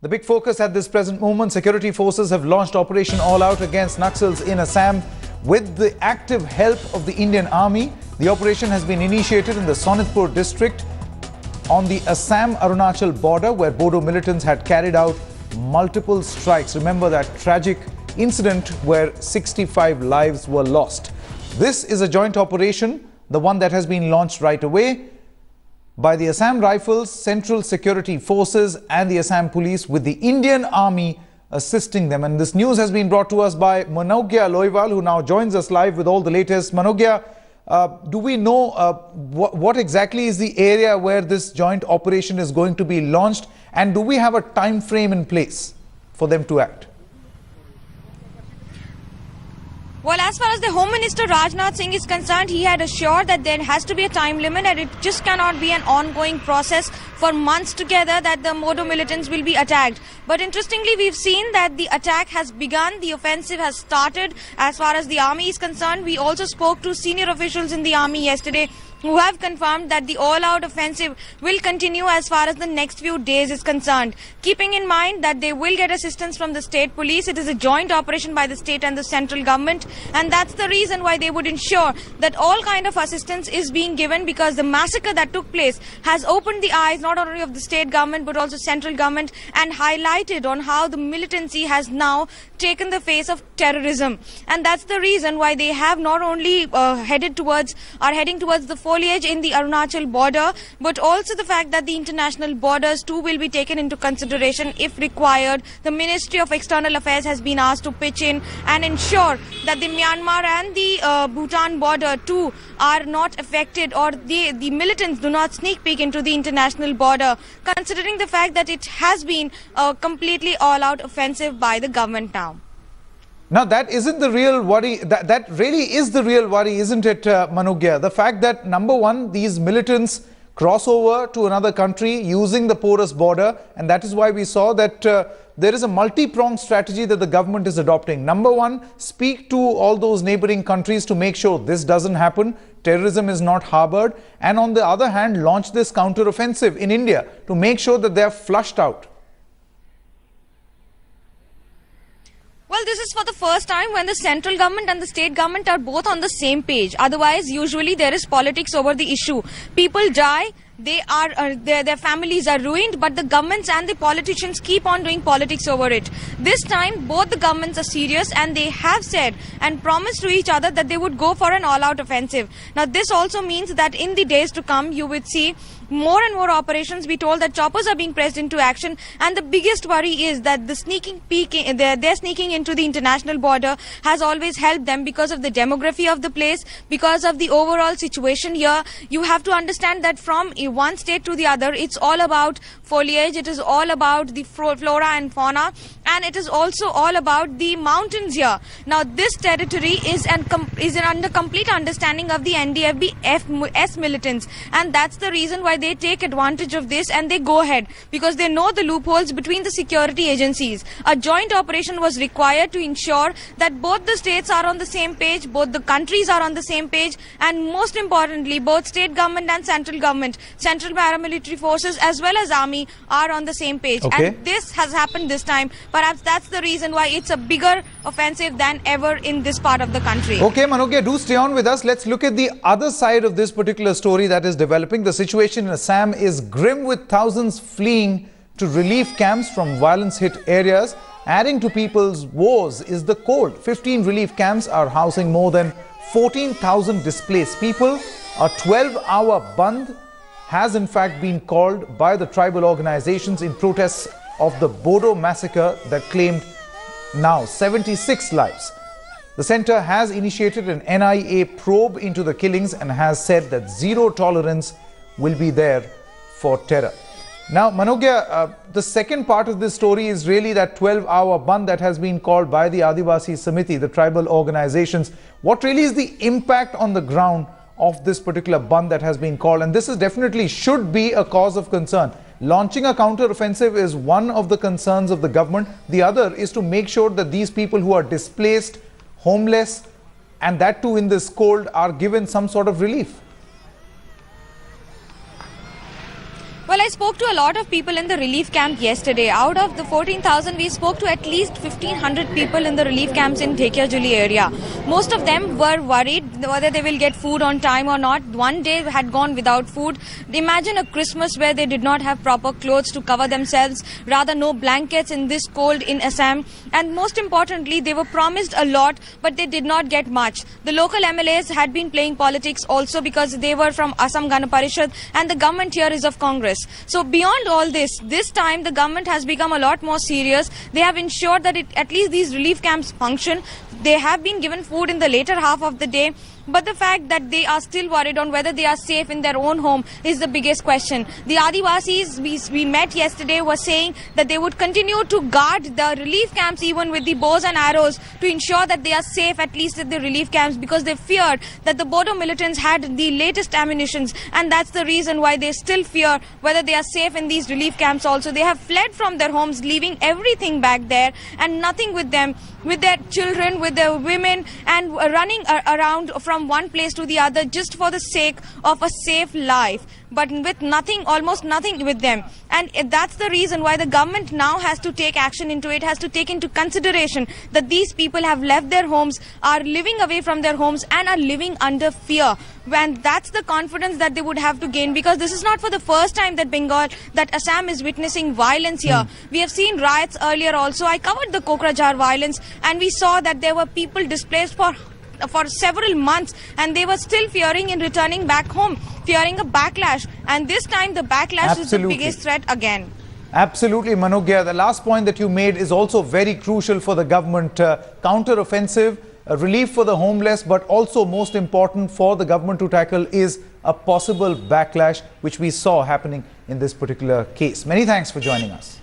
The big focus at this present moment, security forces have launched Operation All Out against Naxals in Assam with the active help of the Indian Army. The operation has been initiated in the Sonitpur district on the Assam-Arunachal border, where Bodo militants had carried out multiple strikes. Remember that tragic incident where 65 lives were lost. This is a joint operation, the one that has been launched right away by the Assam Rifles, Central Security Forces and the Assam Police, with the Indian Army assisting them. And this news has been brought to us by Manogya Loiwal, who now joins us live with all the latest. Manogya, do we know what exactly is the area where this joint operation is going to be launched, and do we have a time frame in place for them to act? Well, as far as the Home Minister Rajnath Singh is concerned, he had assured that there has to be a time limit and it just cannot be an ongoing process for months together that the Bodo militants will be attacked. But interestingly, we've seen that the attack has begun, the offensive has started. As far as the army is concerned, we also spoke to senior officials in the army yesterday who have confirmed that the all-out offensive will continue as far as the next few days is concerned. Keeping in mind that they will get assistance from the state police, it is a joint operation by the state and the central government, and that's the reason why they would ensure that all kind of assistance is being given, because the massacre that took place has opened the eyes not only of the state government but also central government, and highlighted on how the militancy has now taken the face of terrorism. And that's the reason why they have not only heading towards the foliage in the Arunachal border, but also the fact that the international borders too will be taken into consideration if required. The Ministry of External Affairs has been asked to pitch in and ensure that the Myanmar and the Bhutan border too are not affected, or the militants do not sneak peek into the international border, considering the fact that it has been a completely all-out offensive by the government now. Now, that isn't the real worry. That really is the real worry, isn't it, Manogya? The fact that, number one, these militants cross over to another country using the porous border, and that is why we saw that there is a multi-pronged strategy that the government is adopting. Number one, speak to all those neighboring countries to make sure this doesn't happen, terrorism is not harbored, and on the other hand, launch this counter-offensive in India to make sure that they are flushed out. Well, this is for the first time when the central government and the state government are both on the same page. Otherwise, usually there is politics over the issue. People die, their families are ruined, but the governments and the politicians keep on doing politics over it. This time, both the governments are serious, and they have said and promised to each other that they would go for an all-out offensive. Now, this also means that in the days to come, you would see more and more operations. Be told that choppers are being pressed into action, and the biggest worry is that the sneaking their sneaking into the international border has always helped them because of the demography of the place, because of the overall situation here. You have to understand that from one state to the other, it's all about foliage, it is all about the flora and fauna, and it is also all about the mountains here. Now, this territory is under complete understanding of the NDFB militants, and that's the reason why they take advantage of this and they go ahead, because they know the loopholes between the security agencies. A joint operation was required to ensure that both the states are on the same page, both the countries are on the same page, and most importantly, both state government and central government, central paramilitary forces as well as army are on the same page. Okay. And this has happened this time. Perhaps that's the reason why it's a bigger offensive than ever in this part of the country. Okay, Manogya, do stay on with us. Let's look at the other side of this particular story that is developing. The situation in Assam is grim, with thousands fleeing to relief camps from violence-hit areas. Adding to people's woes is the cold. 15 relief camps are housing more than 14,000 displaced people. A 12-hour bandh has in fact been called by the tribal organizations in protest of the Bodo massacre that claimed now 76 lives. The center has initiated an NIA probe into the killings and has said that zero tolerance will be there for terror. Now, Manogya, the second part of this story is really that 12-hour bandh that has been called by the Adivasi Samiti, the tribal organizations. What really is the impact on the ground of this particular bandh that has been called? And this is definitely should be a cause of concern. Launching a counter-offensive is one of the concerns of the government. The other is to make sure that these people who are displaced, homeless, and that too in this cold, are given some sort of relief. Well, I spoke to a lot of people in the relief camp yesterday. Out of the 14,000, we spoke to at least 1,500 people in the relief camps in Thekiajuli area. Most of them were worried whether they will get food on time or not. One day had gone without food. Imagine a Christmas where they did not have proper clothes to cover themselves, rather no blankets in this cold in Assam. And most importantly, they were promised a lot, but they did not get much. The local MLAs had been playing politics also because they were from Assam Gana Parishad and the government here is of Congress. So beyond all this time the government has become a lot more serious. They have ensured that at least these relief camps function. They have been given food in the later half of the day. But the fact that they are still worried on whether they are safe in their own home is the biggest question. The Adivasis we met yesterday were saying that they would continue to guard the relief camps even with the bows and arrows to ensure that they are safe at least at the relief camps, because they feared that the Bodo militants had the latest ammunitions, and that's the reason why they still fear whether they are safe in these relief camps also. They have fled from their homes, leaving everything back there and nothing with them, with their children, with their women, and running around from one place to the other just for the sake of a safe life, but with nothing, almost nothing with them. And that's the reason why the government now has to take action into it, has to take into consideration that these people have left their homes, are living away from their homes and are living under fear. And that's the confidence that they would have to gain, because this is not for the first time that Assam is witnessing violence here. We have seen riots earlier also. I covered the Kokrajhar violence and we saw that there were people displaced for several months and they were still fearing in returning back home, fearing a backlash. And this time the backlash is the biggest threat again. Absolutely, Manogya. The last point that you made is also very crucial for the government. Counter-offensive, relief for the homeless, but also most important for the government to tackle is a possible backlash, which we saw happening in this particular case. Many thanks for joining us.